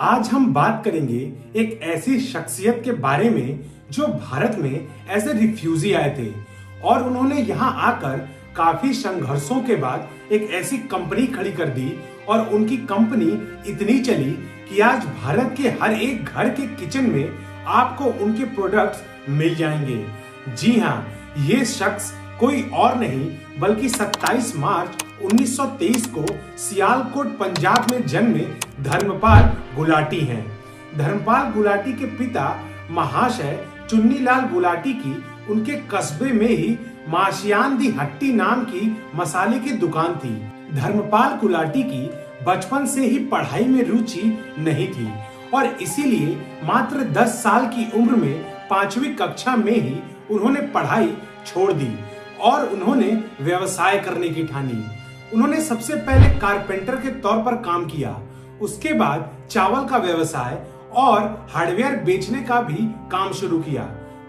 आज हम बात करेंगे एक ऐसी शख्सियत के बारे में जो भारत में एज ए रिफ्यूजी आए थे और उन्होंने यहाँ आकर काफी संघर्षों के बाद एक ऐसी कंपनी खड़ी कर दी और उनकी कंपनी इतनी चली कि आज भारत के हर एक घर के किचन में आपको उनके प्रोडक्ट्स मिल जाएंगे। जी हाँ, ये शख्स कोई और नहीं बल्कि 27 मार्च 1923 को सियालकोट पंजाब में जन्मे धर्मपाल गुलाटी हैं। धर्मपाल गुलाटी के पिता महाशय चुन्नीलाल गुलाटी की उनके कस्बे में ही माशियान दी हट्टी नाम की मसाले की दुकान थी। धर्मपाल गुलाटी की बचपन से ही पढ़ाई में रुचि नहीं थी और इसीलिए मात्र 10 साल की उम्र में 5वीं कक्षा में ही उन्होंने पढ़ाई छोड़ दी और उन्होंने व्यवसाय करने की ठानी। उन्होंने सबसे पहले कारपेंटर के तौर पर काम किया, उसके बाद चावल का व्यवसाय और हार्डवेयर बेचने का भी काम शुरू किया,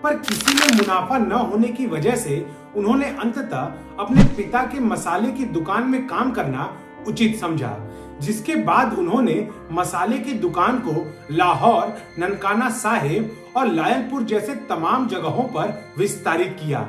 पर किसी में मुनाफा न होने की वजह से उन्होंने अंततः अपने पिता के मसाले की दुकान में काम करना उचित समझा, जिसके बाद उन्होंने मसाले की दुकान को लाहौर, ननकाना साहिब और लायलपुर जैसे तमाम जगहों पर विस्तारित किया।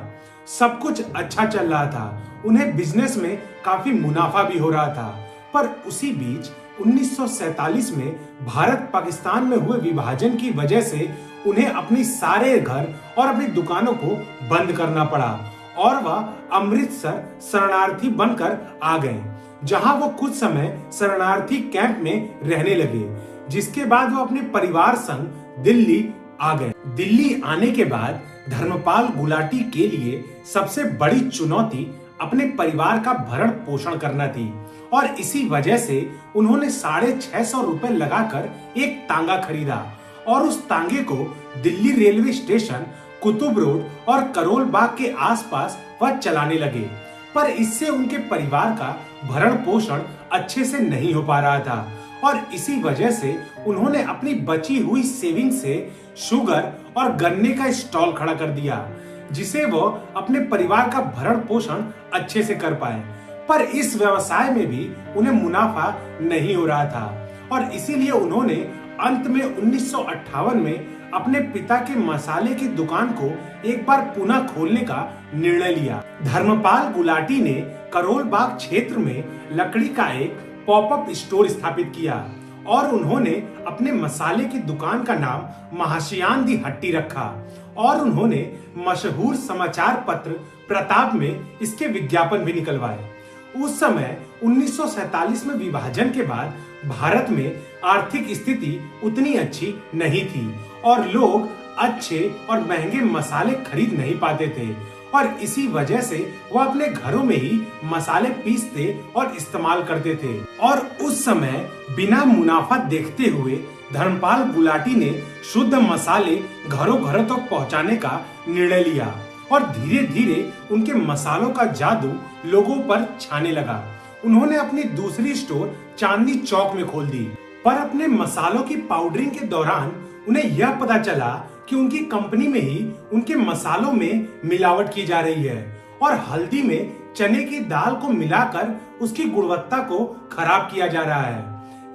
सब कुछ अच्छा चल रहा था, उन्हें बिजनेस में काफी मुनाफा भी हो रहा था, पर उसी बीच 1947 में भारत पाकिस्तान में हुए विभाजन की वजह से उन्हें अपनी सारे घर और अपनी दुकानों को बंद करना पड़ा और वह अमृतसर शरणार्थी बनकर आ गए, जहां वो कुछ समय शरणार्थी कैंप में रहने लगे, जिसके बाद वो अपने परिवार संग दिल्ली आ गए। दिल्ली आने के बाद धर्मपाल गुलाटी के लिए सबसे बड़ी चुनौती अपने परिवार का भरण पोषण करना थी और इसी वजह से उन्होंने 650 रुपए लगाकर एक तांगा खरीदा और उस तांगे को Delhi railway station, Qutub road और करोल बाग के आसपास वह चलाने लगे, पर इससे उनके परिवार का भरण पोषण अच्छे से नहीं हो पा रहा था और इसी वजह से उन्होंने अपनी बची हुई सेविंग से शुगर और गन्ने का स्टॉल खड़ा कर दिया, जिसे वो अपने परिवार का भरण पोषण अच्छे से कर पाए। पर इस व्यवसाय में भी उन्हें मुनाफा नहीं हो रहा था और इसीलिए उन्होंने अंत में 1958 में अपने पिता के मसाले की दुकान को एक बार पुनः खोलने का निर्णय लिया। धर्मपाल गुलाटी ने करोल बाग क्षेत्र में लकड़ी का एक पॉपअप स्टोर स्थापित किया और उन्होंने अपने मसाले की दुकान का नाम महाशियान दी हट्टी रखा और उन्होंने मशहूर समाचार पत्र प्रताप में इसके विज्ञापन भी निकलवाए। उस समय 1947 में विभाजन के बाद भारत में आर्थिक स्थिति उतनी अच्छी नहीं थी और लोग अच्छे और महंगे मसाले खरीद नहीं पाते थे और इसी वजह से वो अपने घरों में ही मसाले पीसते और इस्तेमाल करते थे और उस समय बिना मुनाफा देखते हुए धर्मपाल गुलाटी ने शुद्ध मसाले घरों घरों तक पहुंचाने का निर्णय लिया और धीरे धीरे उनके मसालों का जादू लोगों पर छाने लगा। उन्होंने अपनी दूसरी स्टोर चांदनी चौक में खोल दी, पर अपने मसालों की पाउडरिंग के दौरान उन्हें यह पता चला कि उनकी कंपनी में ही उनके मसालों में मिलावट की जा रही है और हल्दी में चने की दाल को मिलाकर उसकी गुणवत्ता को खराब किया जा रहा है,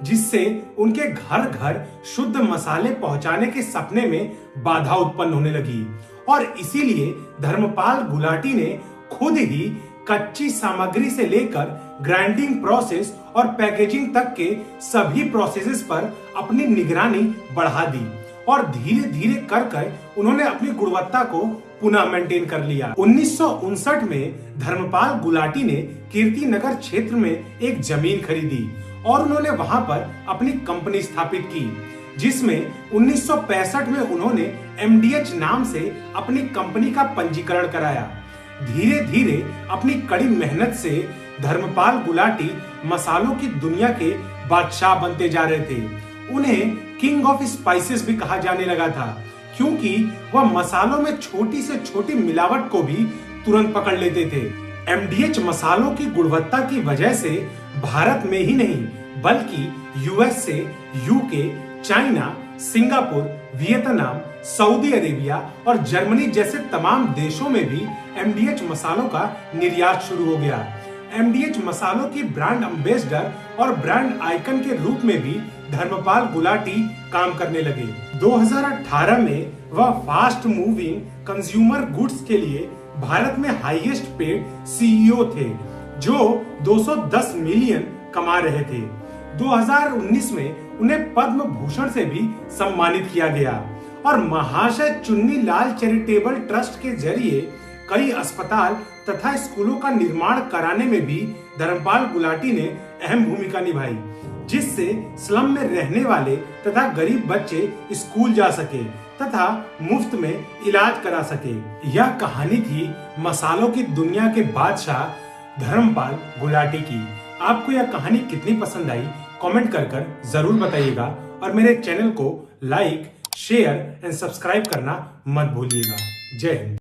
जिससे उनके घर घर शुद्ध मसाले पहुंचाने के सपने में बाधा उत्पन्न होने लगी और इसीलिए धर्मपाल गुलाटी ने खुद ही कच्ची सामग्री से लेकर ग्राइंडिंग प्रोसेस और पैकेजिंग तक के सभी प्रोसेसेस पर अपनी निगरानी बढ़ा दी और धीरे धीरे कर उन्होंने अपनी गुणवत्ता को पुनः मेंटेन कर लिया। 1959 में धर्मपाल गुलाटी ने कीर्ति नगर क्षेत्र में एक जमीन खरीदी और उन्होंने वहां पर अपनी कंपनी स्थापित की, जिसमें 1965 में उन्होंने MDH नाम से अपनी कंपनी का पंजीकरण कराया। धीरे धीरे अपनी कड़ी मेहनत से धर्मपाल गुलाटी मसालों की दुनिया के बादशाह बनते जा रहे थे। उन्हें किंग ऑफ स्पाइसेस भी कहा जाने लगा था, क्योंकि वह मसालों में छोटी से छोटी मिलावट को भी तुरंत पकड़ लेते थे। MDH मसालों की गुणवत्ता की वजह से भारत में ही नहीं बल्कि US से UK, China, Singapore, Vietnam, Saudi Arabia और जर्मनी जैसे तमाम देशों में भी MDH मसालों का निर्यात शुरू हो गया। एमडीएच मसालों की ब्रांड एम्बेसडर और ब्रांड आइकन के रूप में भी धर्मपाल गुलाटी काम करने लगे। 2018 में वह फास्ट मूविंग कंज्यूमर गुड्स के लिए भारत में हाईएस्ट पेड सीईओ थे, जो 210 मिलियन कमा रहे थे। 2019 में उन्हें पद्म भूषण से भी सम्मानित किया गया और महाशय चुन्नी लाल चैरिटेबल ट्रस्ट के जरिए कई अस्पताल तथा स्कूलों का निर्माण कराने में भी धर्मपाल गुलाटी ने अहम भूमिका निभाई, जिससे स्लम में रहने वाले तथा गरीब बच्चे स्कूल जा सके तथा मुफ्त में इलाज करा सके। यह कहानी थी मसालों की दुनिया के बादशाह धर्मपाल गुलाटी की। आपको यह कहानी कितनी पसंद आई कमेंट कर जरूर बताइएगा और मेरे चैनल को लाइक, शेयर एंड सब्सक्राइब करना मत भूलिएगा। जय हिंद।